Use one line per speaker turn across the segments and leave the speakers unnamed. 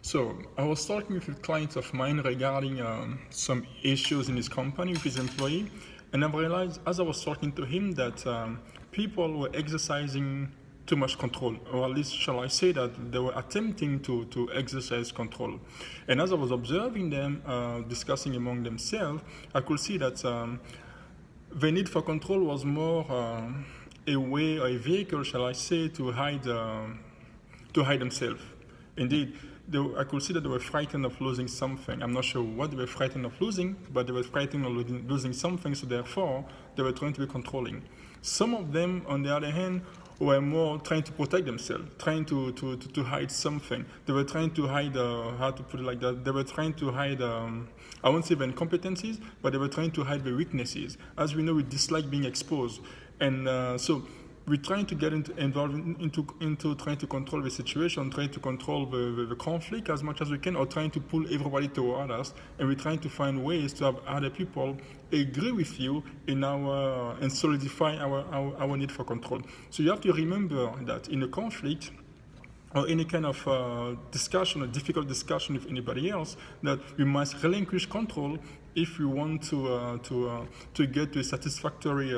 So I was talking with a client of mine regarding some issues in his company with his employee, and I realized as I was talking to him that people were exercising too much control, or at least shall I say that they were attempting to exercise control. And as I was observing them discussing among themselves, I could see that the need for control was more a way or a vehicle, shall I say, to hide themselves. Indeed, I could see that they were frightened of losing something. I'm not sure what they were frightened of losing, but they were frightened of losing something, so therefore they were trying to be controlling. Some of them, on the other hand, were more trying to protect themselves, trying to hide something. They were trying to hide, how to put it like that, they were trying to hide, I won't say the incompetencies, but they were trying to hide the weaknesses. As we know, we dislike being exposed. And so we're trying to get involved into trying to control the situation, trying to control the conflict as much as we can, or trying to pull everybody toward us, and we're trying to find ways to have other people agree with you in and solidify our need for control. So you have to remember that in a conflict, or any kind of discussion, a difficult discussion with anybody else, that we must relinquish control if we want to get to a satisfactory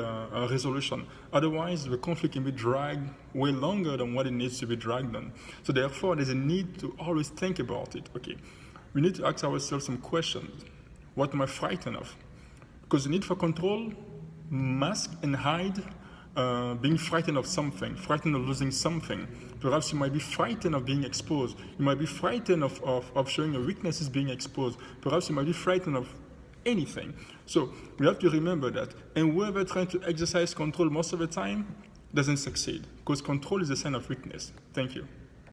resolution. Otherwise, the conflict can be dragged way longer than what it needs to be dragged on. So therefore, there's a need to always think about it. Okay, we need to ask ourselves some questions. What am I frightened of? Because the need for control masks and hide being frightened of something, frightened of losing something. Perhaps you might be frightened of being exposed. You might be frightened of showing your weaknesses being exposed. Perhaps you might be frightened of anything. So we have to remember that. And whoever trying to exercise control most of the time doesn't succeed, because control is a sign of weakness. Thank you.